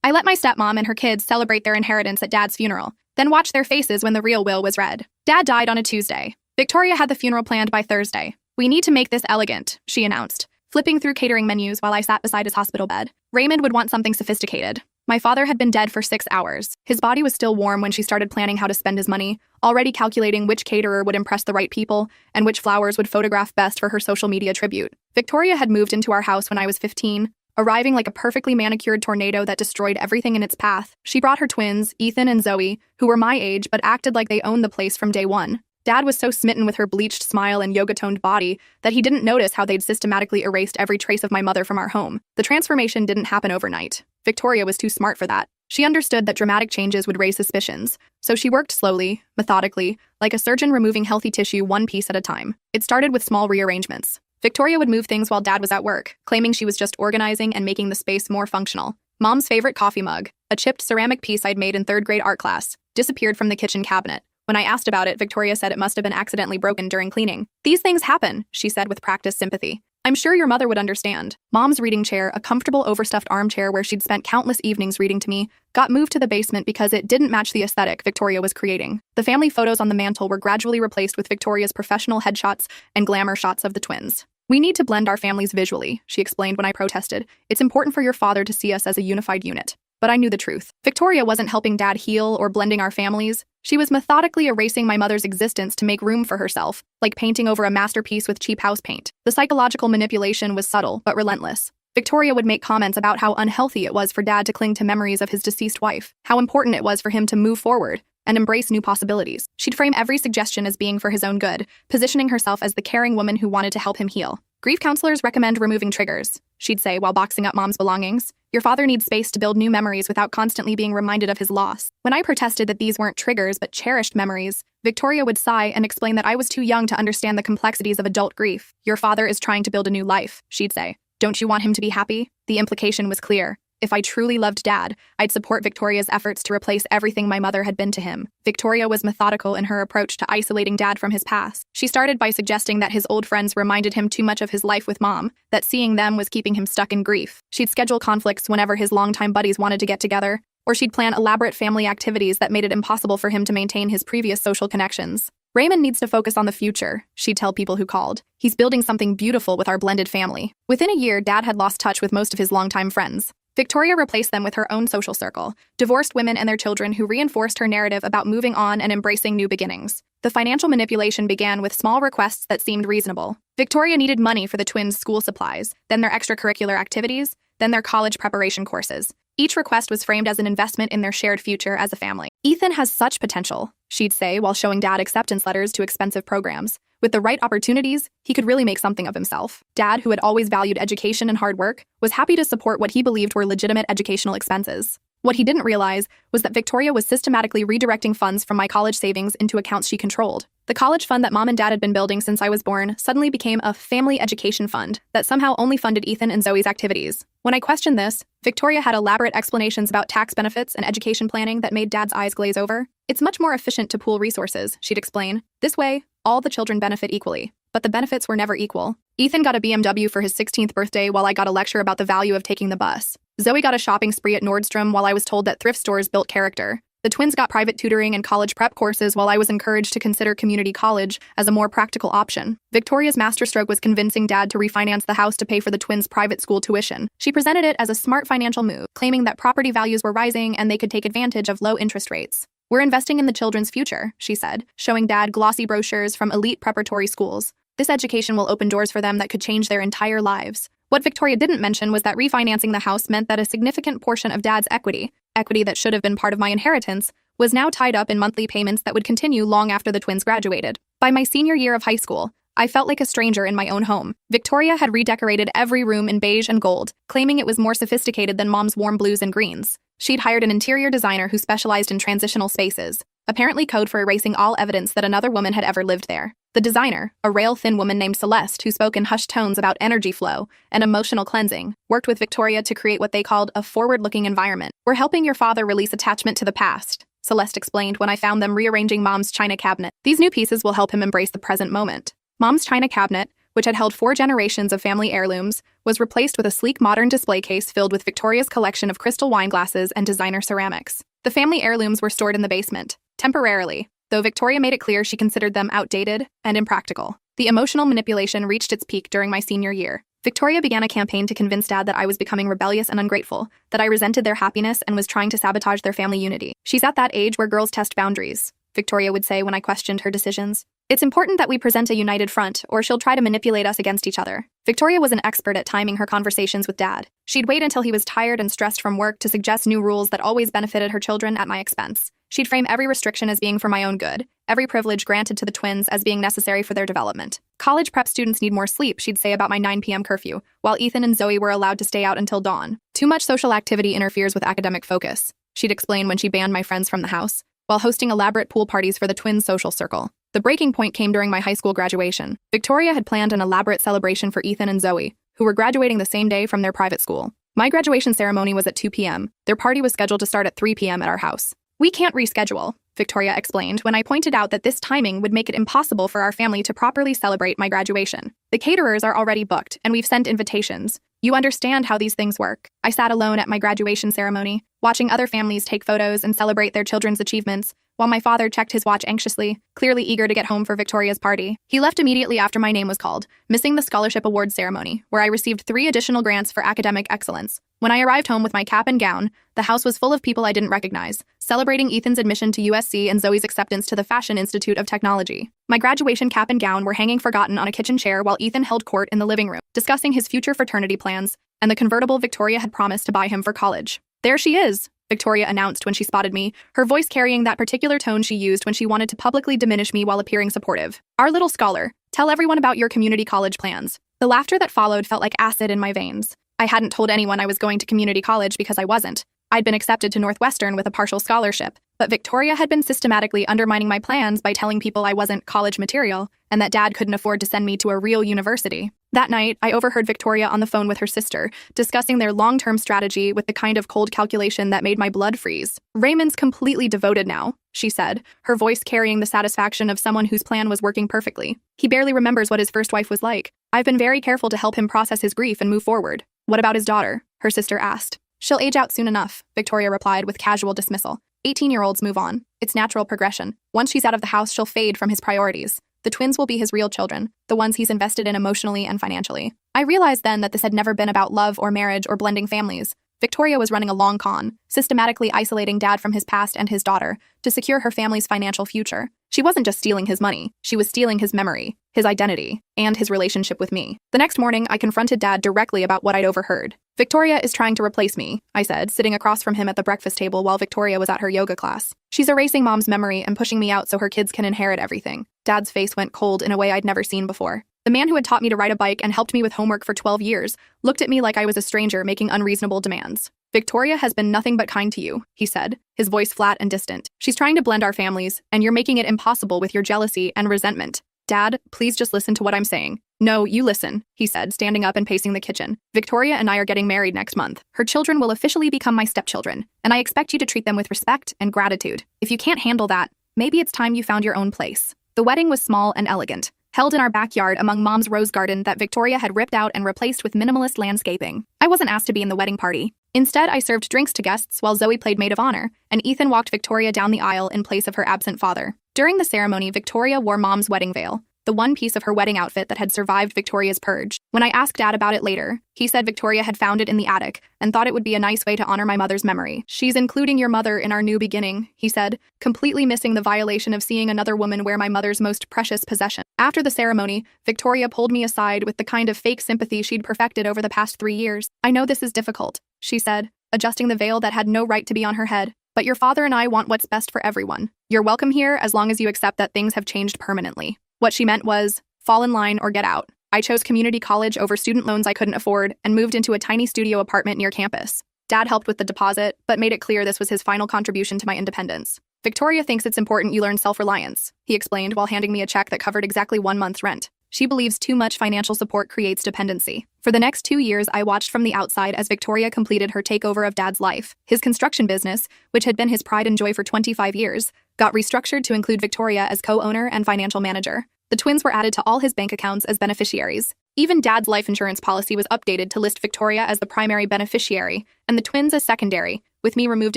I let my stepmom and her kids celebrate their inheritance at Dad's funeral, then watch their faces when the real will was read. Dad died on a Tuesday. Victoria had the funeral planned by Thursday. We need to make this elegant, she announced, flipping through catering menus while I sat beside his hospital bed. Raymond would want something sophisticated. My father had been dead for 6 hours. His body was still warm when she started planning how to spend his money, already calculating which caterer would impress the right people and which flowers would photograph best for her social media tribute. Victoria had moved into our house when I was 15, arriving like a perfectly manicured tornado that destroyed everything in its path. She brought her twins, Ethan and Zoe, who were my age but acted like they owned the place from day one. Dad was so smitten with her bleached smile and yoga-toned body that he didn't notice how they'd systematically erased every trace of my mother from our home. The transformation didn't happen overnight. Victoria was too smart for that. She understood that dramatic changes would raise suspicions, so she worked slowly, methodically, like a surgeon removing healthy tissue one piece at a time. It started with small rearrangements. Victoria would move things while Dad was at work, claiming she was just organizing and making the space more functional. Mom's favorite coffee mug, a chipped ceramic piece I'd made in 3rd grade art class, disappeared from the kitchen cabinet. When I asked about it, Victoria said it must have been accidentally broken during cleaning. "These things happen," she said with practiced sympathy. "I'm sure your mother would understand." Mom's reading chair, a comfortable overstuffed armchair where she'd spent countless evenings reading to me, got moved to the basement because it didn't match the aesthetic Victoria was creating. The family photos on the mantle were gradually replaced with Victoria's professional headshots and glamour shots of the twins. "We need to blend our families visually," she explained when I protested. "It's important for your father to see us as a unified unit." But I knew the truth. Victoria wasn't helping Dad heal or blending our families. She was methodically erasing my mother's existence to make room for herself, like painting over a masterpiece with cheap house paint. The psychological manipulation was subtle but relentless. Victoria would make comments about how unhealthy it was for Dad to cling to memories of his deceased wife, how important it was for him to move forward and embrace new possibilities. She'd frame every suggestion as being for his own good, positioning herself as the caring woman who wanted to help him heal. "Grief counselors recommend removing triggers," she'd say while boxing up Mom's belongings. "Your father needs space to build new memories without constantly being reminded of his loss." When I protested that these weren't triggers but cherished memories, Victoria would sigh and explain that I was too young to understand the complexities of adult grief. "Your father is trying to build a new life," she'd say. "Don't you want him to be happy?" The implication was clear. If I truly loved Dad, I'd support Victoria's efforts to replace everything my mother had been to him. Victoria was methodical in her approach to isolating Dad from his past. She started by suggesting that his old friends reminded him too much of his life with Mom, that seeing them was keeping him stuck in grief. She'd schedule conflicts whenever his longtime buddies wanted to get together, or she'd plan elaborate family activities that made it impossible for him to maintain his previous social connections. "Raymond needs to focus on the future," she'd tell people who called. "He's building something beautiful with our blended family." Within a year, Dad had lost touch with most of his longtime friends. Victoria replaced them with her own social circle, divorced women and their children who reinforced her narrative about moving on and embracing new beginnings. The financial manipulation began with small requests that seemed reasonable. Victoria needed money for the twins' school supplies, then their extracurricular activities, then their college preparation courses. Each request was framed as an investment in their shared future as a family. "Ethan has such potential," she'd say while showing Dad acceptance letters to expensive programs. "With the right opportunities, he could really make something of himself." Dad, who had always valued education and hard work, was happy to support what he believed were legitimate educational expenses. What he didn't realize was that Victoria was systematically redirecting funds from my college savings into accounts she controlled. The college fund that Mom and Dad had been building since I was born suddenly became a family education fund that somehow only funded Ethan and Zoe's activities. When I questioned this, Victoria had elaborate explanations about tax benefits and education planning that made Dad's eyes glaze over. "It's much more efficient to pool resources," she'd explain. "This way, all the children benefit equally." But the benefits were never equal. Ethan got a BMW for his 16th birthday while I got a lecture about the value of taking the bus. Zoe got a shopping spree at Nordstrom while I was told that thrift stores built character. The twins got private tutoring and college prep courses while I was encouraged to consider community college as a more practical option. Victoria's masterstroke was convincing Dad to refinance the house to pay for the twins' private school tuition. She presented it as a smart financial move, claiming that property values were rising and they could take advantage of low interest rates. "We're investing in the children's future," she said, showing Dad glossy brochures from elite preparatory schools. "This education will open doors for them that could change their entire lives." What Victoria didn't mention was that refinancing the house meant that a significant portion of Dad's equity that should have been part of my inheritance, was now tied up in monthly payments that would continue long after the twins graduated. By my senior year of high school, I felt like a stranger in my own home. Victoria had redecorated every room in beige and gold, claiming it was more sophisticated than Mom's warm blues and greens. She'd hired an interior designer who specialized in transitional spaces, apparently code for erasing all evidence that another woman had ever lived there. The designer, a rail-thin woman named Celeste who spoke in hushed tones about energy flow and emotional cleansing, worked with Victoria to create what they called a forward-looking environment. "We're helping your father release attachment to the past," Celeste explained when I found them rearranging Mom's china cabinet. "These new pieces will help him embrace the present moment." Mom's china cabinet, which had held 4 generations of family heirlooms, was replaced with a sleek modern display case filled with Victoria's collection of crystal wine glasses and designer ceramics. The family heirlooms were stored in the basement, temporarily, though Victoria made it clear she considered them outdated and impractical. The emotional manipulation reached its peak during my senior year. Victoria began a campaign to convince Dad that I was becoming rebellious and ungrateful, that I resented their happiness and was trying to sabotage their family unity. "She's at that age where girls test boundaries," Victoria would say when I questioned her decisions. "It's important that we present a united front, or she'll try to manipulate us against each other." Victoria was an expert at timing her conversations with Dad. She'd wait until he was tired and stressed from work to suggest new rules that always benefited her children at my expense. She'd frame every restriction as being for my own good, every privilege granted to the twins as being necessary for their development. "College prep students need more sleep," she'd say about my 9 p.m. curfew, while Ethan and Zoe were allowed to stay out until dawn. "Too much social activity interferes with academic focus," she'd explain when she banned my friends from the house, while hosting elaborate pool parties for the twins' social circle. The breaking point came during my high school graduation. Victoria had planned an elaborate celebration for Ethan and Zoe, who were graduating the same day from their private school. My graduation ceremony was at 2 p.m. Their party was scheduled to start at 3 p.m. at our house. "We can't reschedule," Victoria explained when I pointed out that this timing would make it impossible for our family to properly celebrate my graduation. "The caterers are already booked, and we've sent invitations. You understand how these things work." I sat alone at my graduation ceremony, watching other families take photos and celebrate their children's achievements, while my father checked his watch anxiously, clearly eager to get home for Victoria's party. He left immediately after my name was called, missing the scholarship award ceremony, where I received 3 additional grants for academic excellence. When I arrived home with my cap and gown, the house was full of people I didn't recognize, celebrating Ethan's admission to USC and Zoe's acceptance to the Fashion Institute of Technology. My graduation cap and gown were hanging forgotten on a kitchen chair while Ethan held court in the living room, discussing his future fraternity plans and the convertible Victoria had promised to buy him for college. "There she is," Victoria announced when she spotted me, her voice carrying that particular tone she used when she wanted to publicly diminish me while appearing supportive. "Our little scholar. Tell everyone about your community college plans." The laughter that followed felt like acid in my veins. I hadn't told anyone I was going to community college because I wasn't. I'd been accepted to Northwestern with a partial scholarship, but Victoria had been systematically undermining my plans by telling people I wasn't college material and that Dad couldn't afford to send me to a real university. That night, I overheard Victoria on the phone with her sister, discussing their long-term strategy with the kind of cold calculation that made my blood freeze. "Raymond's completely devoted now," she said, her voice carrying the satisfaction of someone whose plan was working perfectly. "He barely remembers what his first wife was like. I've been very careful to help him process his grief and move forward." "What about his daughter?" her sister asked. "She'll age out soon enough," Victoria replied with casual dismissal. 18-year-olds move on. It's natural progression. Once she's out of the house, she'll fade from his priorities. The twins will be his real children, the ones he's invested in emotionally and financially. I realized then that this had never been about love or marriage or blending families. Victoria was running a long con, systematically isolating Dad from his past and his daughter to secure her family's financial future. She wasn't just stealing his money, she was stealing his memory, his identity, and his relationship with me. The next morning, I confronted Dad directly about what I'd overheard. "Victoria is trying to replace me," I said, sitting across from him at the breakfast table while Victoria was at her yoga class. "She's erasing Mom's memory and pushing me out so her kids can inherit everything." Dad's face went cold in a way I'd never seen before. The man who had taught me to ride a bike and helped me with homework for 12 years looked at me like I was a stranger making unreasonable demands. "Victoria has been nothing but kind to you," he said, his voice flat and distant. "She's trying to blend our families, and you're making it impossible with your jealousy and resentment." "Dad, please just listen to what I'm saying." "No, you listen," he said, standing up and pacing the kitchen. "Victoria and I are getting married next month. Her children will officially become my stepchildren, and I expect you to treat them with respect and gratitude. If you can't handle that, maybe it's time you found your own place." The wedding was small and elegant, held in our backyard among Mom's rose garden that Victoria had ripped out and replaced with minimalist landscaping. I wasn't asked to be in the wedding party. Instead, I served drinks to guests while Zoe played maid of honor, and Ethan walked Victoria down the aisle in place of her absent father. During the ceremony, Victoria wore Mom's wedding veil, the one piece of her wedding outfit that had survived Victoria's purge. When I asked Dad about it later, he said Victoria had found it in the attic and thought it would be a nice way to honor my mother's memory. "She's including your mother in our new beginning," he said, completely missing the violation of seeing another woman wear my mother's most precious possession. After the ceremony, Victoria pulled me aside with the kind of fake sympathy she'd perfected over the past 3 years. "I know this is difficult," she said, adjusting the veil that had no right to be on her head, "but your father and I want what's best for everyone. You're welcome here as long as you accept that things have changed permanently." What she meant was, fall in line or get out. I chose community college over student loans I couldn't afford and moved into a tiny studio apartment near campus. Dad helped with the deposit, but made it clear this was his final contribution to my independence. "Victoria thinks it's important you learn self-reliance," he explained while handing me a check that covered exactly 1 month's rent. "She believes too much financial support creates dependency." For the next 2 years, I watched from the outside as Victoria completed her takeover of Dad's life. His construction business, which had been his pride and joy for 25 years, got restructured to include Victoria as co-owner and financial manager. The twins were added to all his bank accounts as beneficiaries. Even Dad's life insurance policy was updated to list Victoria as the primary beneficiary and the twins as secondary, with me removed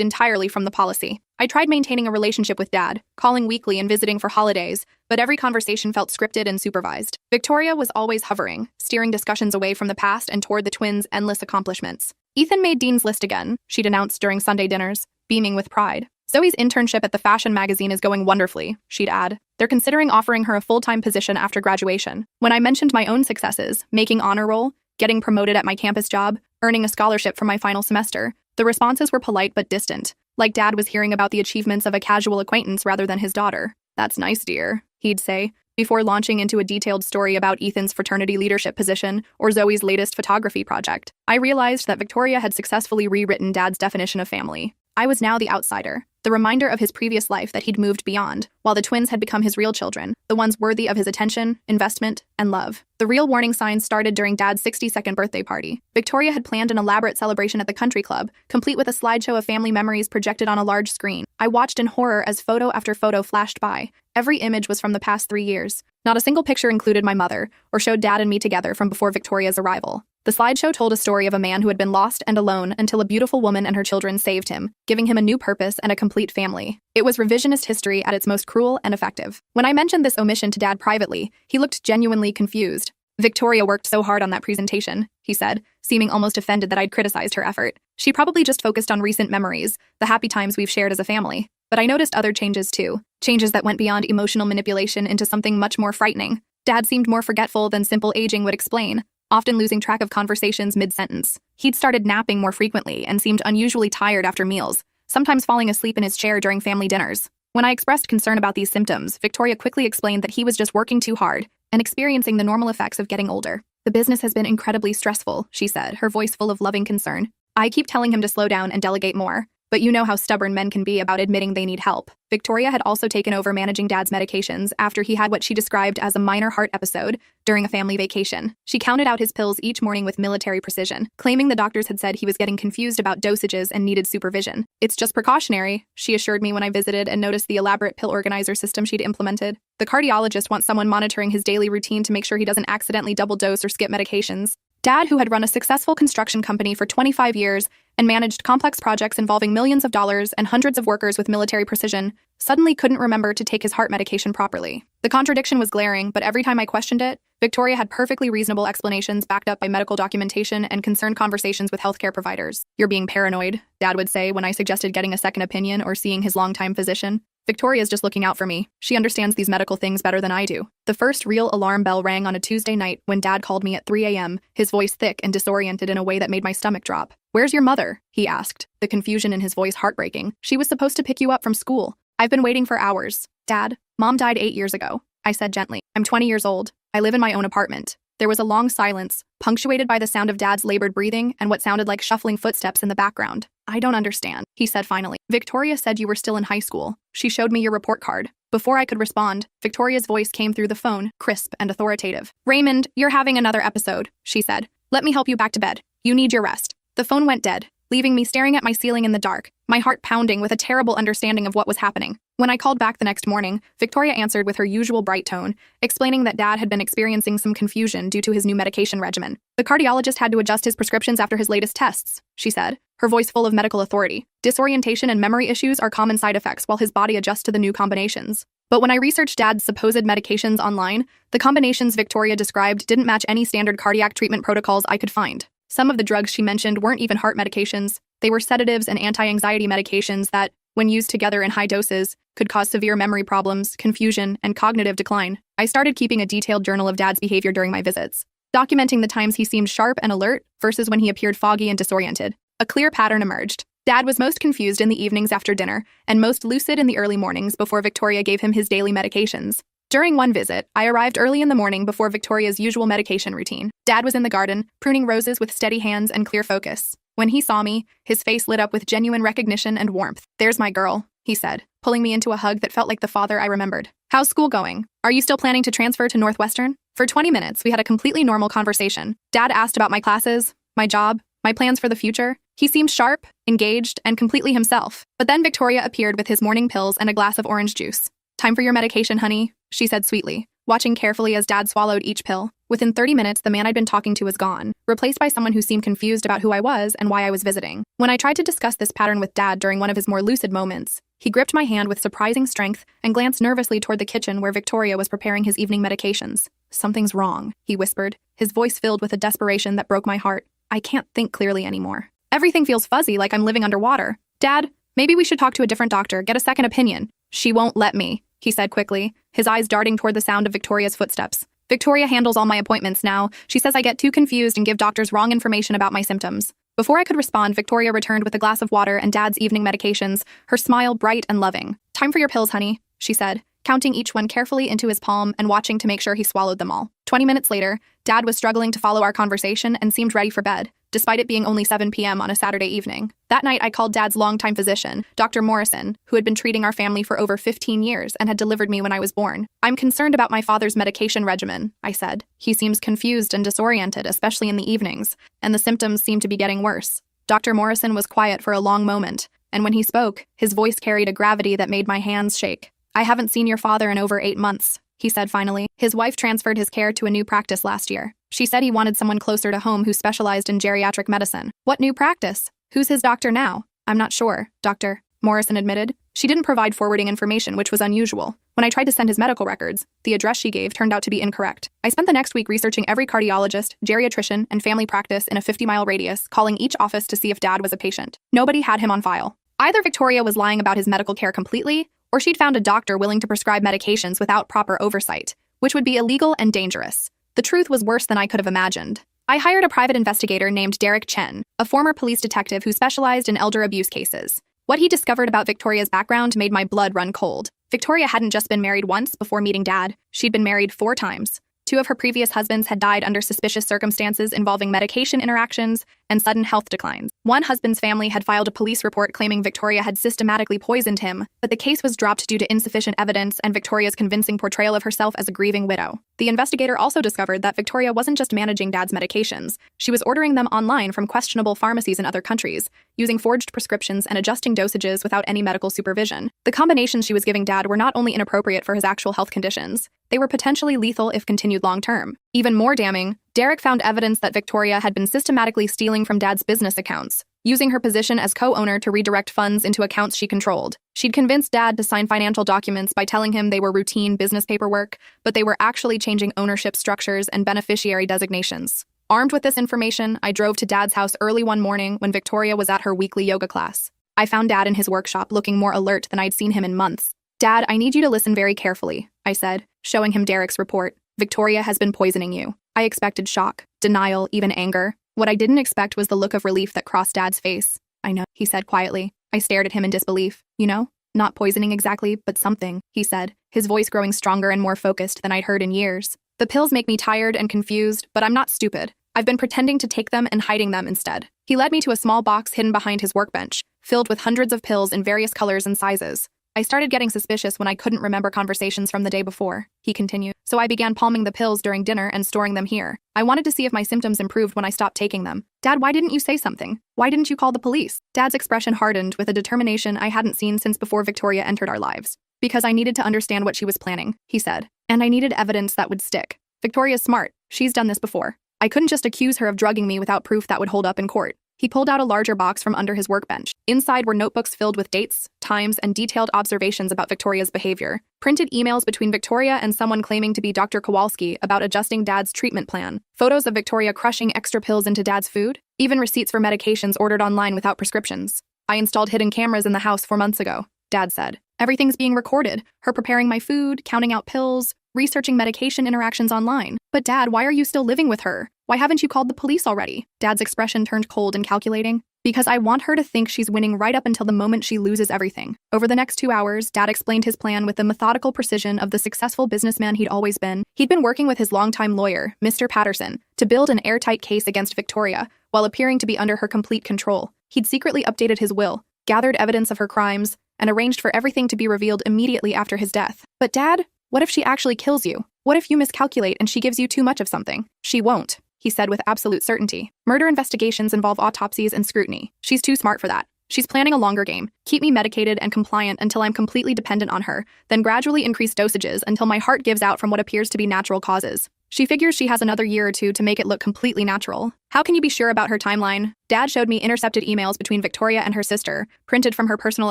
entirely from the policy. I tried maintaining a relationship with Dad, calling weekly and visiting for holidays, but every conversation felt scripted and supervised. Victoria was always hovering, steering discussions away from the past and toward the twins' endless accomplishments. Ethan made Dean's List again, she'd announced during Sunday dinners, beaming with pride. Zoe's internship at the fashion magazine is going wonderfully, she'd add. They're considering offering her a full-time position after graduation. When I mentioned my own successes, making honor roll, getting promoted at my campus job, earning a scholarship for my final semester, the responses were polite but distant, like Dad was hearing about the achievements of a casual acquaintance rather than his daughter. "That's nice, dear," he'd say, before launching into a detailed story about Ethan's fraternity leadership position or Zoe's latest photography project. I realized that Victoria had successfully rewritten Dad's definition of family. I was now the outsider, the reminder of his previous life that he'd moved beyond, while the twins had become his real children, the ones worthy of his attention, investment, and love. The real warning signs started during Dad's 62nd birthday party. Victoria had planned an elaborate celebration at the country club, complete with a slideshow of family memories projected on a large screen. I watched in horror as photo after photo flashed by. Every image was from the past 3 years. Not a single picture included my mother, or showed Dad and me together from before Victoria's arrival. The slideshow told a story of a man who had been lost and alone until a beautiful woman and her children saved him, giving him a new purpose and a complete family. It was revisionist history at its most cruel and effective. When I mentioned this omission to Dad privately, he looked genuinely confused. "Victoria worked so hard on that presentation," he said, seeming almost offended that I'd criticized her effort. "She probably just focused on recent memories, the happy times we've shared as a family." But I noticed other changes too, changes that went beyond emotional manipulation into something much more frightening. Dad seemed more forgetful than simple aging would explain, often losing track of conversations mid-sentence. He'd started napping more frequently and seemed unusually tired after meals, sometimes falling asleep in his chair during family dinners. When I expressed concern about these symptoms, Victoria quickly explained that he was just working too hard and experiencing the normal effects of getting older. "The business has been incredibly stressful," she said, her voice full of loving concern. "I keep telling him to slow down and delegate more, but you know how stubborn men can be about admitting they need help." Victoria had also taken over managing Dad's medications after he had what she described as a minor heart episode during a family vacation. She counted out his pills each morning with military precision, claiming the doctors had said he was getting confused about dosages and needed supervision. "It's just precautionary," she assured me when I visited and noticed the elaborate pill organizer system she'd implemented. "The cardiologist wants someone monitoring his daily routine to make sure he doesn't accidentally double dose or skip medications." Dad, who had run a successful construction company for 25 years and managed complex projects involving millions of dollars and hundreds of workers with military precision, suddenly couldn't remember to take his heart medication properly. The contradiction was glaring, but every time I questioned it, Victoria had perfectly reasonable explanations backed up by medical documentation and concerned conversations with healthcare providers. "You're being paranoid," Dad would say when I suggested getting a second opinion or seeing his longtime physician. "Victoria's just looking out for me. She understands these medical things better than I do." The first real alarm bell rang on a Tuesday night when Dad called me at 3 a.m., his voice thick and disoriented in a way that made my stomach drop. "Where's your mother?" he asked, the confusion in his voice heartbreaking. "She was supposed to pick you up from school. I've been waiting for hours." "Dad, Mom died 8 years ago," I said gently. "I'm 20 years old. I live in my own apartment." There was a long silence, punctuated by the sound of Dad's labored breathing and what sounded like shuffling footsteps in the background. "I don't understand," he said finally. "Victoria said you were still in high school. She showed me your report card." Before I could respond, Victoria's voice came through the phone, crisp and authoritative. "Raymond, you're having another episode," she said. "Let me help you back to bed. You need your rest." The phone went dead, leaving me staring at my ceiling in the dark, my heart pounding with a terrible understanding of what was happening. When I called back the next morning, Victoria answered with her usual bright tone, explaining that Dad had been experiencing some confusion due to his new medication regimen. "The cardiologist had to adjust his prescriptions after his latest tests," she said, her voice full of medical authority. "Disorientation and memory issues are common side effects while his body adjusts to the new combinations." But when I researched Dad's supposed medications online, the combinations Victoria described didn't match any standard cardiac treatment protocols I could find. Some of the drugs she mentioned weren't even heart medications. They were sedatives and anti-anxiety medications that, when used together in high doses, could cause severe memory problems, confusion, and cognitive decline. I started keeping a detailed journal of Dad's behavior during my visits, documenting the times he seemed sharp and alert versus when he appeared foggy and disoriented. A clear pattern emerged. Dad was most confused in the evenings after dinner and most lucid in the early mornings before Victoria gave him his daily medications. During one visit, I arrived early in the morning before Victoria's usual medication routine. Dad was in the garden, pruning roses with steady hands and clear focus. When he saw me, his face lit up with genuine recognition and warmth. "There's my girl," he said, pulling me into a hug that felt like the father I remembered. "How's school going? Are you still planning to transfer to Northwestern?" For 20 minutes, we had a completely normal conversation. Dad asked about my classes, my job, my plans for the future. He seemed sharp, engaged, and completely himself. But then Victoria appeared with his morning pills and a glass of orange juice. "Time for your medication, honey," she said sweetly, watching carefully as Dad swallowed each pill. Within 30 minutes, the man I'd been talking to was gone, replaced by someone who seemed confused about who I was and why I was visiting. When I tried to discuss this pattern with Dad during one of his more lucid moments, he gripped my hand with surprising strength and glanced nervously toward the kitchen where Victoria was preparing his evening medications. "Something's wrong," he whispered, his voice filled with a desperation that broke my heart. "I can't think clearly anymore. Everything feels fuzzy, like I'm living underwater. Dad, maybe we should talk to a different doctor, get a second opinion." "She won't let me," he said quickly, his eyes darting toward the sound of Victoria's footsteps. "Victoria handles all my appointments now. She says I get too confused and give doctors wrong information about my symptoms." Before I could respond, Victoria returned with a glass of water and Dad's evening medications, her smile bright and loving. "Time for your pills, honey," she said, counting each one carefully into his palm and watching to make sure he swallowed them all. 20 minutes later, Dad was struggling to follow our conversation and seemed ready for bed, despite it being only 7 p.m. on a Saturday evening. That night, I called Dad's longtime physician, Dr. Morrison, who had been treating our family for over 15 years and had delivered me when I was born. "I'm concerned about my father's medication regimen," I said. "He seems confused and disoriented, especially in the evenings, and the symptoms seem to be getting worse." Dr. Morrison was quiet for a long moment, and when he spoke, his voice carried a gravity that made my hands shake. "I haven't seen your father in over 8 months, he said finally. His wife transferred his care to a new practice last year. She said he wanted someone closer to home who specialized in geriatric medicine. "What new practice? Who's his doctor now?" "I'm not sure, Doctor," Morrison admitted. She didn't provide forwarding information, which was unusual. When I tried to send his medical records, the address she gave turned out to be incorrect. I spent the next week researching every cardiologist, geriatrician, and family practice in a 50-mile radius, calling each office to see if Dad was a patient. Nobody had him on file. Either Victoria was lying about his medical care completely, or she'd found a doctor willing to prescribe medications without proper oversight, which would be illegal and dangerous. The truth was worse than I could have imagined. I hired a private investigator named Derek Chen, a former police detective who specialized in elder abuse cases. What he discovered about Victoria's background made my blood run cold. Victoria hadn't just been married once before meeting Dad. She'd been married 4 times. 2 of her previous husbands had died under suspicious circumstances involving medication interactions and sudden health declines. One husband's family had filed a police report claiming Victoria had systematically poisoned him, but the case was dropped due to insufficient evidence and Victoria's convincing portrayal of herself as a grieving widow. The investigator also discovered that Victoria wasn't just managing Dad's medications. She was ordering them online from questionable pharmacies in other countries, using forged prescriptions and adjusting dosages without any medical supervision. The combinations she was giving Dad were not only inappropriate for his actual health conditions, they were potentially lethal if continued long-term. Even more damning, Derek found evidence that Victoria had been systematically stealing from Dad's business accounts, using her position as co-owner to redirect funds into accounts she controlled. She'd convinced Dad to sign financial documents by telling him they were routine business paperwork, but they were actually changing ownership structures and beneficiary designations. Armed with this information, I drove to Dad's house early one morning when Victoria was at her weekly yoga class. I found Dad in his workshop looking more alert than I'd seen him in months. "Dad, I need you to listen very carefully," I said, showing him Derek's report. "Victoria has been poisoning you." I expected shock, denial, even anger. What I didn't expect was the look of relief that crossed Dad's face. "I know," he said quietly. I stared at him in disbelief. "You know? Not poisoning exactly, but something," he said, his voice growing stronger and more focused than I'd heard in years. "The pills make me tired and confused, but I'm not stupid. I've been pretending to take them and hiding them instead." He led me to a small box hidden behind his workbench, filled with hundreds of pills in various colors and sizes. I started getting suspicious when I couldn't remember conversations from the day before, he continued. "So I began palming the pills during dinner and storing them here. I wanted to see if my symptoms improved when I stopped taking them." "Dad, why didn't you say something? Why didn't you call the police?" Dad's expression hardened with a determination I hadn't seen since before Victoria entered our lives. "Because I needed to understand what she was planning," he said. "And I needed evidence that would stick. Victoria's smart. She's done this before. I couldn't just accuse her of drugging me without proof that would hold up in court." He pulled out a larger box from under his workbench. Inside were notebooks filled with dates, times, and detailed observations about Victoria's behavior. Printed emails between Victoria and someone claiming to be Dr. Kowalski about adjusting Dad's treatment plan. Photos of Victoria crushing extra pills into Dad's food. Even receipts for medications ordered online without prescriptions. "I installed hidden cameras in the house 4 months ago," Dad said. "Everything's being recorded. Her preparing my food, counting out pills, researching medication interactions online." "But Dad, why are you still living with her? Why haven't you called the police already?" Dad's expression turned cold and calculating. "Because I want her to think she's winning right up until the moment she loses everything." Over the next 2 hours, Dad explained his plan with the methodical precision of the successful businessman he'd always been. He'd been working with his longtime lawyer, Mr. Patterson, to build an airtight case against Victoria, while appearing to be under her complete control. He'd secretly updated his will, gathered evidence of her crimes, and arranged for everything to be revealed immediately after his death. "But Dad, what if she actually kills you? What if you miscalculate and she gives you too much of something?" "She won't," he said with absolute certainty. "Murder investigations involve autopsies and scrutiny. She's too smart for that. She's planning a longer game. Keep me medicated and compliant until I'm completely dependent on her, then gradually increase dosages until my heart gives out from what appears to be natural causes. She figures she has another year or two to make it look completely natural. How can you be sure about her timeline? Dad showed me intercepted emails between Victoria and her sister, printed from her personal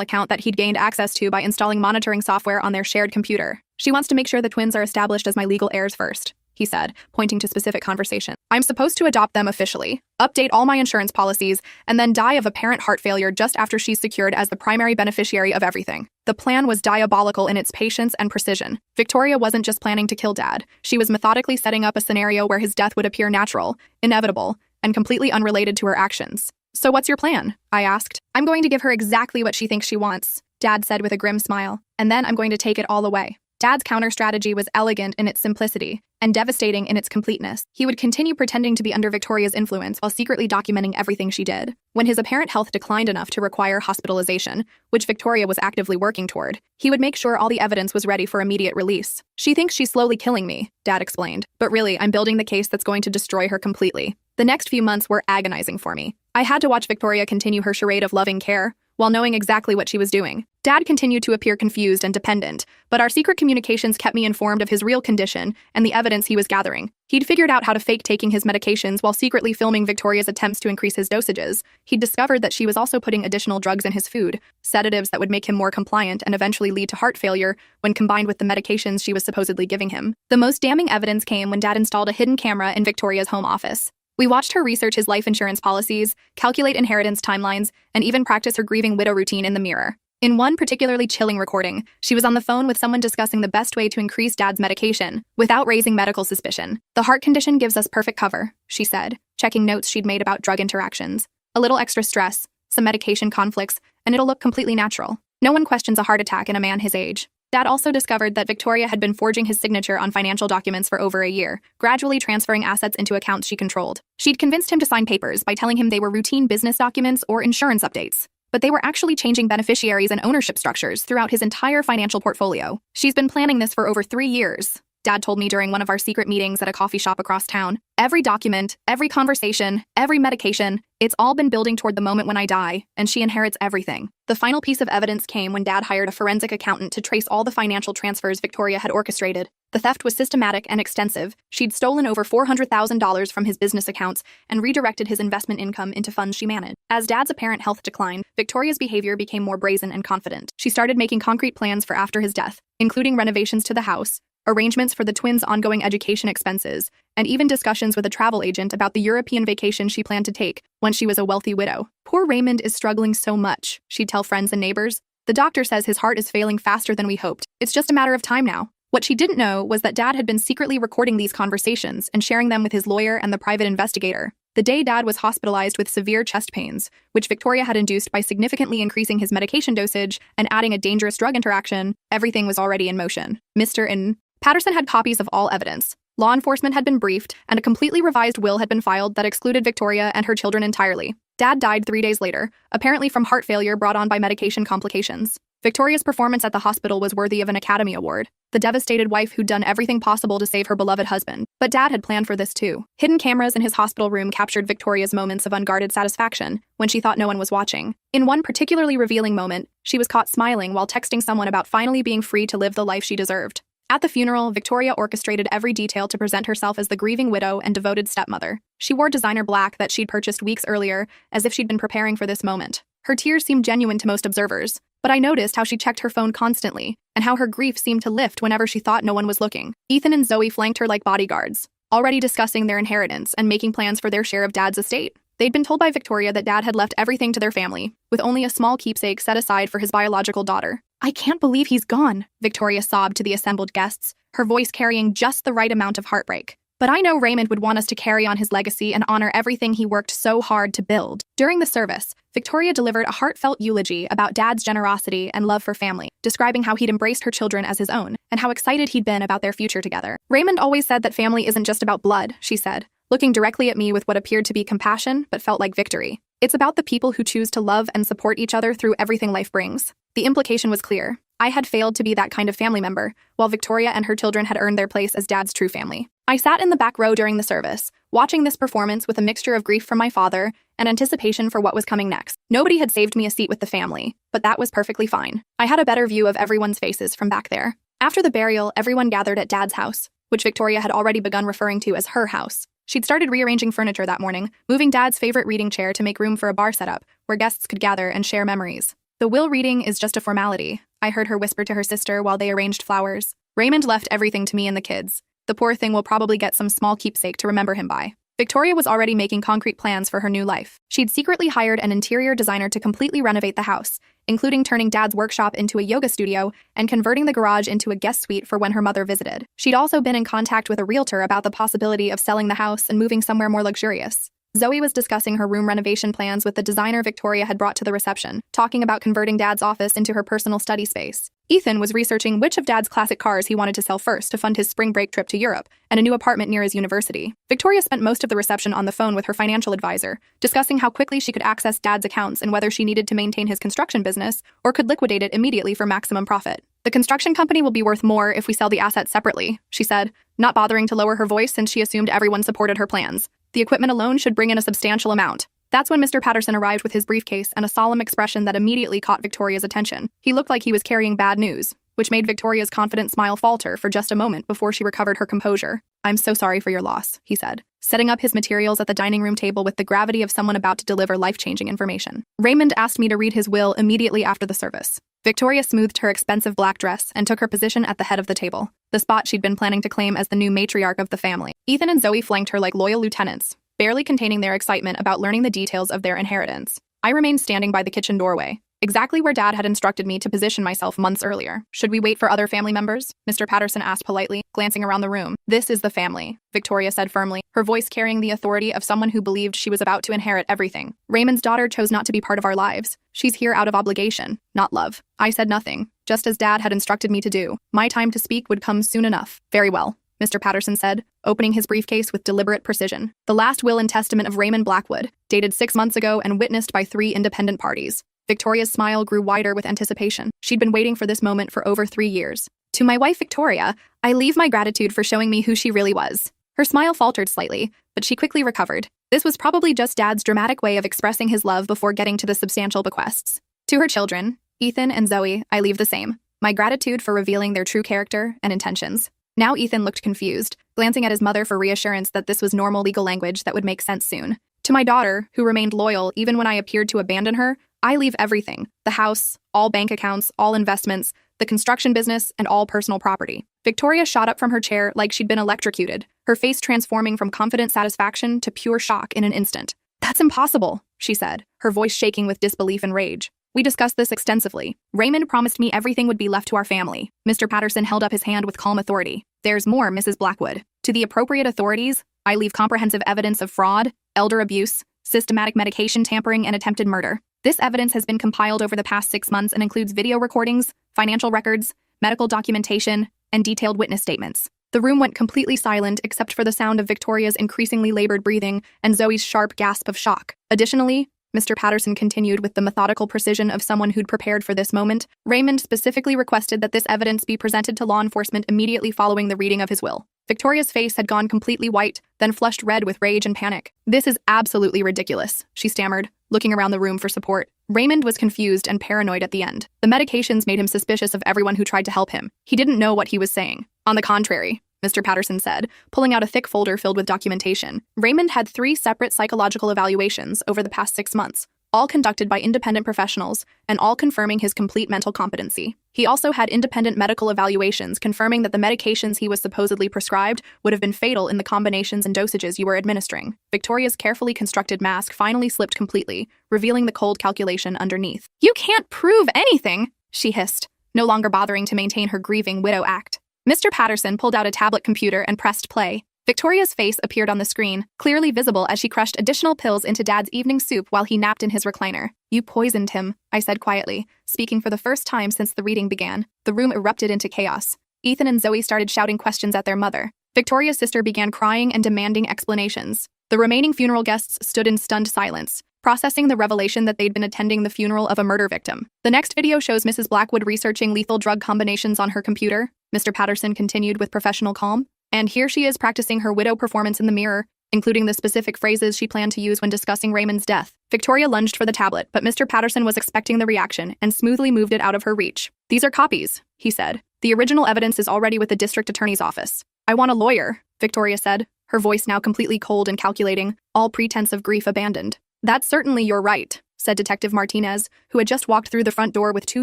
account that he'd gained access to by installing monitoring software on their shared computer. She wants to make sure the twins are established as my legal heirs first, he said, pointing to specific conversation. I'm supposed to adopt them officially, update all my insurance policies, and then die of apparent heart failure just after she's secured as the primary beneficiary of everything. The plan was diabolical in its patience and precision. Victoria wasn't just planning to kill Dad. She was methodically setting up a scenario where his death would appear natural, inevitable, and completely unrelated to her actions. So what's your plan? I asked. I'm going to give her exactly what she thinks she wants, Dad said with a grim smile, and then I'm going to take it all away. Dad's counter-strategy was elegant in its simplicity and devastating in its completeness. He would continue pretending to be under Victoria's influence while secretly documenting everything she did. When his apparent health declined enough to require hospitalization, which Victoria was actively working toward, he would make sure all the evidence was ready for immediate release. She thinks she's slowly killing me, Dad explained, but really, I'm building the case that's going to destroy her completely. The next few months were agonizing for me. I had to watch Victoria continue her charade of loving care, while knowing exactly what she was doing. Dad continued to appear confused and dependent, but our secret communications kept me informed of his real condition and the evidence he was gathering. He'd figured out how to fake taking his medications while secretly filming Victoria's attempts to increase his dosages. He'd discovered that she was also putting additional drugs in his food, sedatives that would make him more compliant and eventually lead to heart failure when combined with the medications she was supposedly giving him. The most damning evidence came when Dad installed a hidden camera in Victoria's home office. We watched her research his life insurance policies, calculate inheritance timelines, and even practice her grieving widow routine in the mirror. In one particularly chilling recording, she was on the phone with someone discussing the best way to increase Dad's medication without raising medical suspicion. The heart condition gives us perfect cover, she said, checking notes she'd made about drug interactions. A little extra stress, some medication conflicts, and it'll look completely natural. No one questions a heart attack in a man his age. Dad also discovered that Victoria had been forging his signature on financial documents for over a year, gradually transferring assets into accounts she controlled. She'd convinced him to sign papers by telling him they were routine business documents or insurance updates, but they were actually changing beneficiaries and ownership structures throughout his entire financial portfolio. She's been planning this for over 3 years, Dad told me during one of our secret meetings at a coffee shop across town. Every document, every conversation, every medication, it's all been building toward the moment when I die, and she inherits everything. The final piece of evidence came when Dad hired a forensic accountant to trace all the financial transfers Victoria had orchestrated. The theft was systematic and extensive. She'd stolen over $400,000 from his business accounts and redirected his investment income into funds she managed. As Dad's apparent health declined, Victoria's behavior became more brazen and confident. She started making concrete plans for after his death, including renovations to the house, arrangements for the twins' ongoing education expenses, and even discussions with a travel agent about the European vacation she planned to take once she was a wealthy widow. Poor Raymond is struggling so much, she'd tell friends and neighbors. The doctor says his heart is failing faster than we hoped. It's just a matter of time now. What she didn't know was that Dad had been secretly recording these conversations and sharing them with his lawyer and the private investigator. The day Dad was hospitalized with severe chest pains, which Victoria had induced by significantly increasing his medication dosage and adding a dangerous drug interaction, everything was already in motion. Mr. Patterson had copies of all evidence. Law enforcement had been briefed, and a completely revised will had been filed that excluded Victoria and her children entirely. Dad died 3 days later, apparently from heart failure brought on by medication complications. Victoria's performance at the hospital was worthy of an Academy Award. The devastated wife who'd done everything possible to save her beloved husband. But Dad had planned for this too. Hidden cameras in his hospital room captured Victoria's moments of unguarded satisfaction when she thought no one was watching. In one particularly revealing moment, she was caught smiling while texting someone about finally being free to live the life she deserved. At the funeral, Victoria orchestrated every detail to present herself as the grieving widow and devoted stepmother. She wore designer black that she'd purchased weeks earlier, as if she'd been preparing for this moment. Her tears seemed genuine to most observers, but I noticed how she checked her phone constantly, and how her grief seemed to lift whenever she thought no one was looking. Ethan and Zoe flanked her like bodyguards, already discussing their inheritance and making plans for their share of Dad's estate. They'd been told by Victoria that Dad had left everything to their family, with only a small keepsake set aside for his biological daughter. I can't believe he's gone, Victoria sobbed to the assembled guests, her voice carrying just the right amount of heartbreak. But I know Raymond would want us to carry on his legacy and honor everything he worked so hard to build. During the service, Victoria delivered a heartfelt eulogy about Dad's generosity and love for family, describing how he'd embraced her children as his own, and how excited he'd been about their future together. Raymond always said that family isn't just about blood, she said, looking directly at me with what appeared to be compassion but felt like victory. It's about the people who choose to love and support each other through everything life brings. The implication was clear. I had failed to be that kind of family member, while Victoria and her children had earned their place as Dad's true family. I sat in the back row during the service, watching this performance with a mixture of grief for my father and anticipation for what was coming next. Nobody had saved me a seat with the family, but that was perfectly fine. I had a better view of everyone's faces from back there. After the burial, everyone gathered at Dad's house. which Victoria had already begun referring to as her house. She'd started rearranging furniture that morning, moving Dad's favorite reading chair to make room for a bar setup where guests could gather and share memories. "The will reading is just a formality," I heard her whisper to her sister while they arranged flowers. "Raymond left everything to me and the kids. The poor thing will probably get some small keepsake to remember him by." Victoria was already making concrete plans for her new life. She'd secretly hired an interior designer to completely renovate the house, including turning Dad's workshop into a yoga studio and converting the garage into a guest suite for when her mother visited. She'd also been in contact with a realtor about the possibility of selling the house and moving somewhere more luxurious. Zoe was discussing her room renovation plans with the designer Victoria had brought to the reception, talking about converting Dad's office into her personal study space. Ethan was researching which of Dad's classic cars he wanted to sell first to fund his spring break trip to Europe and a new apartment near his university. Victoria spent most of the reception on the phone with her financial advisor, discussing how quickly she could access Dad's accounts and whether she needed to maintain his construction business or could liquidate it immediately for maximum profit. "The construction company will be worth more if we sell the assets separately," she said, not bothering to lower her voice since she assumed everyone supported her plans. "The equipment alone should bring in a substantial amount." That's when Mr. Patterson arrived with his briefcase and a solemn expression that immediately caught Victoria's attention. He looked like he was carrying bad news, which made Victoria's confident smile falter for just a moment before she recovered her composure. "I'm so sorry for your loss," he said, setting up his materials at the dining room table with the gravity of someone about to deliver life-changing information. "Raymond asked me to read his will immediately after the service." Victoria smoothed her expensive black dress and took her position at the head of the table, the spot she'd been planning to claim as the new matriarch of the family. Ethan and Zoe flanked her like loyal lieutenants, barely containing their excitement about learning the details of their inheritance. I remained standing by the kitchen doorway, exactly where Dad had instructed me to position myself months earlier. "Should we wait for other family members?" Mr. Patterson asked politely, glancing around the room. "This is the family," Victoria said firmly, her voice carrying the authority of someone who believed she was about to inherit everything. "Raymond's daughter chose not to be part of our lives. She's here out of obligation, not love." I said nothing, just as Dad had instructed me to do. My time to speak would come soon enough. "Very well," Mr. Patterson said, opening his briefcase with deliberate precision. "The last will and testament of Raymond Blackwood, dated 6 months ago and witnessed by 3 independent parties." Victoria's smile grew wider with anticipation. She'd been waiting for this moment for over 3 years. "To my wife Victoria, I leave my gratitude for showing me who she really was." Her smile faltered slightly, but she quickly recovered. This was probably just Dad's dramatic way of expressing his love before getting to the substantial bequests. "To her children, Ethan and Zoe, I leave the same. My gratitude for revealing their true character and intentions." Now Ethan looked confused, glancing at his mother for reassurance that this was normal legal language that would make sense soon. "To my daughter, who remained loyal even when I appeared to abandon her, I leave everything: the house, all bank accounts, all investments, the construction business, and all personal property." Victoria shot up from her chair like she'd been electrocuted, her face transforming from confident satisfaction to pure shock in an instant. "That's impossible," she said, her voice shaking with disbelief and rage. "We discussed this extensively. Raymond promised me everything would be left to our family." Mr. Patterson held up his hand with calm authority. "There's more, Mrs. Blackwood. To the appropriate authorities, I leave comprehensive evidence of fraud, elder abuse, systematic medication tampering, and attempted murder. This evidence has been compiled over the past 6 months and includes video recordings, financial records, medical documentation, and detailed witness statements." The room went completely silent except for the sound of Victoria's increasingly labored breathing and Zoe's sharp gasp of shock. "Additionally," Mr. Patterson continued with the methodical precision of someone who'd prepared for this moment, "Raymond specifically requested that this evidence be presented to law enforcement immediately following the reading of his will." Victoria's face had gone completely white, then flushed red with rage and panic. "This is absolutely ridiculous," she stammered, looking around the room for support. Raymond was confused and paranoid at the end. The medications made him suspicious of everyone who tried to help him. He didn't know what he was saying. "On the contrary," Mr. Patterson said, pulling out a thick folder filled with documentation. "Raymond had 3 separate psychological evaluations over the past 6 months, all conducted by independent professionals, and all confirming his complete mental competency. He also had independent medical evaluations confirming that the medications he was supposedly prescribed would have been fatal in the combinations and dosages you were administering." Victoria's carefully constructed mask finally slipped completely, revealing the cold calculation underneath. "You can't prove anything," she hissed, no longer bothering to maintain her grieving widow act. Mr. Patterson pulled out a tablet computer and pressed play. Victoria's face appeared on the screen, clearly visible as she crushed additional pills into Dad's evening soup while he napped in his recliner. "You poisoned him," I said quietly, speaking for the first time since the reading began. The room erupted into chaos. Ethan and Zoe started shouting questions at their mother. Victoria's sister began crying and demanding explanations. The remaining funeral guests stood in stunned silence, processing the revelation that they'd been attending the funeral of a murder victim. "The next video shows Mrs. Blackwood researching lethal drug combinations on her computer," Mr. Patterson continued with professional calm. "And here she is practicing her widow performance in the mirror, including the specific phrases she planned to use when discussing Raymond's death." Victoria lunged for the tablet, but Mr. Patterson was expecting the reaction and smoothly moved it out of her reach. "These are copies," he said. "The original evidence is already with the district attorney's office. I want a lawyer, Victoria said, her voice now completely cold and calculating, all pretense of grief abandoned. That's certainly your right, said Detective Martinez, who had just walked through the front door with 2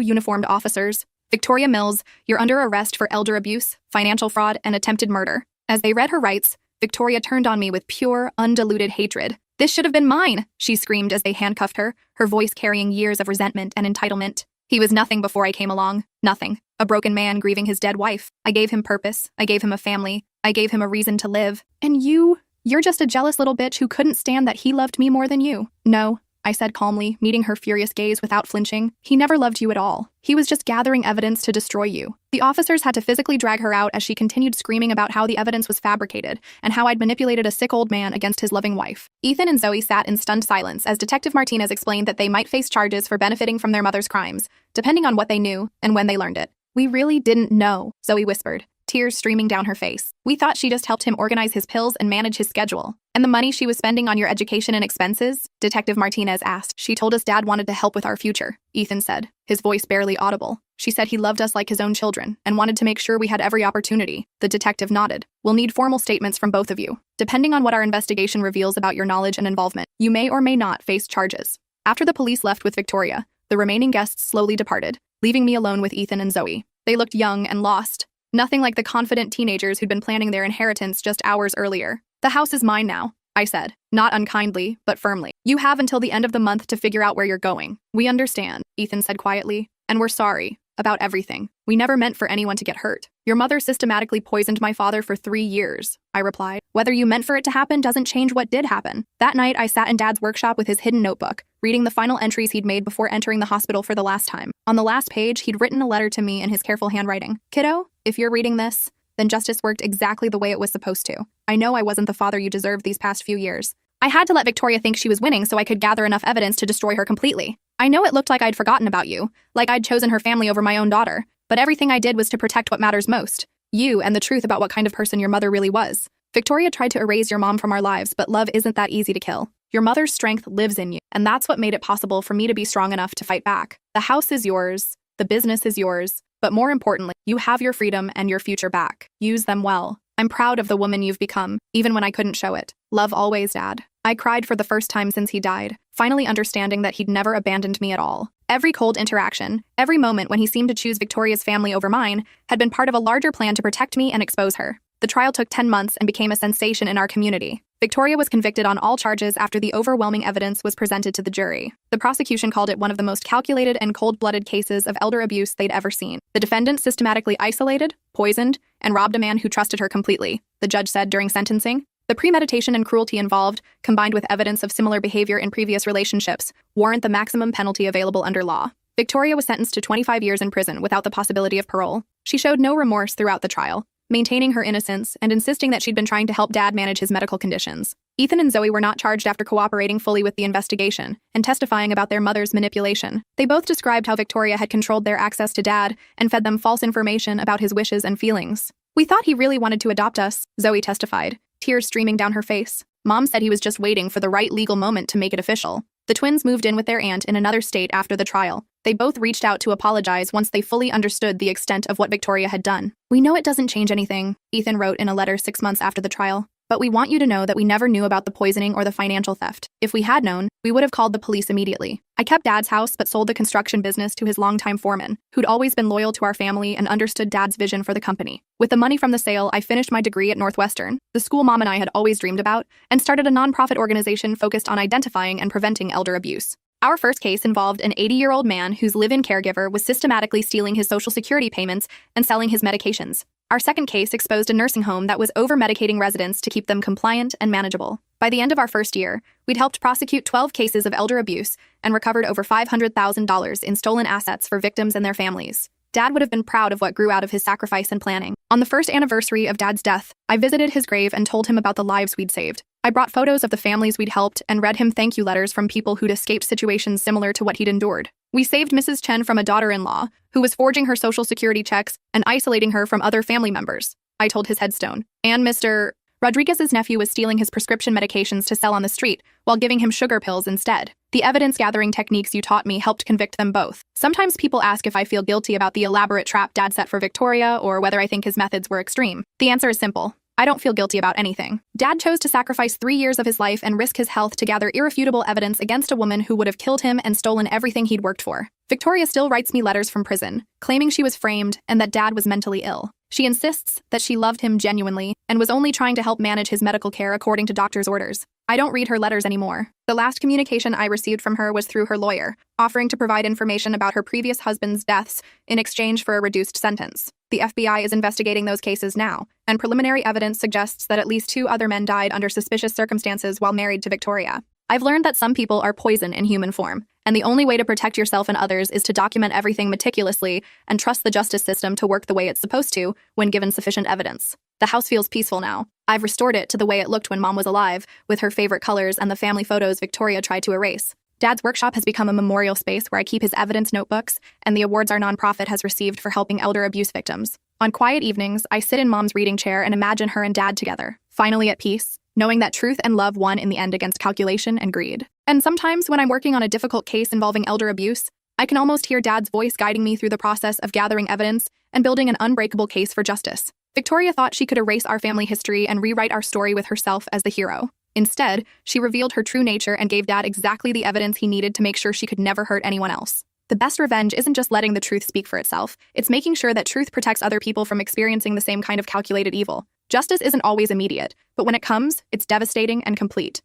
uniformed officers. Victoria Mills, you're under arrest for elder abuse, financial fraud, and attempted murder. As they read her rights, Victoria turned on me with pure, undiluted hatred. This should have been mine, she screamed as they handcuffed her, her voice carrying years of resentment and entitlement. He was nothing before I came along. Nothing. A broken man grieving his dead wife. I gave him purpose. I gave him a family. I gave him a reason to live. And you're just a jealous little bitch who couldn't stand that he loved me more than you. No, I said calmly, meeting her furious gaze without flinching. He never loved you at all. He was just gathering evidence to destroy you. The officers had to physically drag her out as she continued screaming about how the evidence was fabricated and how I'd manipulated a sick old man against his loving wife. Ethan and Zoe sat in stunned silence as Detective Martinez explained that they might face charges for benefiting from their mother's crimes, depending on what they knew and when they learned it. We really didn't know, Zoe whispered, tears streaming down her face. We thought she just helped him organize his pills and manage his schedule. And the money she was spending on your education and expenses? Detective Martinez asked. She told us Dad wanted to help with our future, Ethan said, his voice barely audible. She said he loved us like his own children and wanted to make sure we had every opportunity. The detective nodded. We'll need formal statements from both of you. Depending on what our investigation reveals about your knowledge and involvement, you may or may not face charges. After the police left with Victoria, the remaining guests slowly departed, leaving me alone with Ethan and Zoe. They looked young and lost. Nothing like the confident teenagers who'd been planning their inheritance just hours earlier. The house is mine now, I said, not unkindly, but firmly. You have until the end of the month to figure out where you're going. We understand, Ethan said quietly, and we're sorry about everything. We never meant for anyone to get hurt. Your mother systematically poisoned my father for 3 years, I replied. Whether you meant for it to happen doesn't change what did happen. That night, I sat in Dad's workshop with his hidden notebook, reading the final entries he'd made before entering the hospital for the last time. On the last page, he'd written a letter to me in his careful handwriting. Kiddo, if you're reading this, then justice worked exactly the way it was supposed to. I know I wasn't the father you deserved these past few years. I had to let Victoria think she was winning so I could gather enough evidence to destroy her completely. I know it looked like I'd forgotten about you, like I'd chosen her family over my own daughter, but everything I did was to protect what matters most, you and the truth about what kind of person your mother really was. Victoria tried to erase your mom from our lives, but love isn't that easy to kill. Your mother's strength lives in you, and that's what made it possible for me to be strong enough to fight back. The house is yours, the business is yours, but more importantly, you have your freedom and your future back. Use them well. I'm proud of the woman you've become, even when I couldn't show it. Love always, Dad. I cried for the first time since he died, finally understanding that he'd never abandoned me at all. Every cold interaction, every moment when he seemed to choose Victoria's family over mine, had been part of a larger plan to protect me and expose her. The trial took 10 months and became a sensation in our community. Victoria was convicted on all charges after the overwhelming evidence was presented to the jury. The prosecution called it one of the most calculated and cold-blooded cases of elder abuse they'd ever seen. The defendant systematically isolated, poisoned, and robbed a man who trusted her completely, the judge said during sentencing. The premeditation and cruelty involved, combined with evidence of similar behavior in previous relationships, warrant the maximum penalty available under law. Victoria was sentenced to 25 years in prison without the possibility of parole. She showed no remorse throughout the trial, maintaining her innocence and insisting that she'd been trying to help Dad manage his medical conditions. Ethan and Zoe were not charged after cooperating fully with the investigation and testifying about their mother's manipulation. They both described how Victoria had controlled their access to Dad and fed them false information about his wishes and feelings. We thought he really wanted to adopt us, Zoe testified, tears streaming down her face. Mom said he was just waiting for the right legal moment to make it official. The twins moved in with their aunt in another state after the trial. They both reached out to apologize once they fully understood the extent of what Victoria had done. We know it doesn't change anything, Ethan wrote in a letter 6 months after the trial. But we want you to know that we never knew about the poisoning or the financial theft. If we had known, we would have called the police immediately. I kept Dad's house but sold the construction business to his longtime foreman, who'd always been loyal to our family and understood Dad's vision for the company. With the money from the sale, I finished my degree at Northwestern, the school Mom and I had always dreamed about, and started a nonprofit organization focused on identifying and preventing elder abuse. Our first case involved an 80-year-old man whose live-in caregiver was systematically stealing his Social Security payments and selling his medications. Our second case exposed a nursing home that was over-medicating residents to keep them compliant and manageable. By the end of our first year, we'd helped prosecute 12 cases of elder abuse and recovered over $500,000 in stolen assets for victims and their families. Dad would have been proud of what grew out of his sacrifice and planning. On the first anniversary of Dad's death, I visited his grave and told him about the lives we'd saved. I brought photos of the families we'd helped and read him thank you letters from people who'd escaped situations similar to what he'd endured. We saved Mrs. Chen from a daughter-in-law who was forging her Social Security checks and isolating her from other family members, I told his headstone. And Mr. Rodriguez's nephew was stealing his prescription medications to sell on the street while giving him sugar pills instead. The evidence-gathering techniques you taught me helped convict them both. Sometimes people ask if I feel guilty about the elaborate trap Dad set for Victoria or whether I think his methods were extreme. The answer is simple. I don't feel guilty about anything. Dad chose to sacrifice 3 years of his life and risk his health to gather irrefutable evidence against a woman who would have killed him and stolen everything he'd worked for. Victoria still writes me letters from prison, claiming she was framed and that Dad was mentally ill. She insists that she loved him genuinely and was only trying to help manage his medical care according to doctor's orders. I don't read her letters anymore. The last communication I received from her was through her lawyer, offering to provide information about her previous husband's deaths in exchange for a reduced sentence. The FBI is investigating those cases now, and preliminary evidence suggests that at least 2 other men died under suspicious circumstances while married to Victoria. I've learned that some people are poison in human form, and the only way to protect yourself and others is to document everything meticulously and trust the justice system to work the way it's supposed to when given sufficient evidence. The house feels peaceful now. I've restored it to the way it looked when Mom was alive, with her favorite colors and the family photos Victoria tried to erase. Dad's workshop has become a memorial space where I keep his evidence notebooks and the awards our nonprofit has received for helping elder abuse victims. On quiet evenings, I sit in Mom's reading chair and imagine her and Dad together, finally at peace, knowing that truth and love won in the end against calculation and greed. And sometimes when I'm working on a difficult case involving elder abuse, I can almost hear Dad's voice guiding me through the process of gathering evidence and building an unbreakable case for justice. Victoria thought she could erase our family history and rewrite our story with herself as the hero. Instead, she revealed her true nature and gave Dad exactly the evidence he needed to make sure she could never hurt anyone else. The best revenge isn't just letting the truth speak for itself, it's making sure that truth protects other people from experiencing the same kind of calculated evil. Justice isn't always immediate, but when it comes, it's devastating and complete.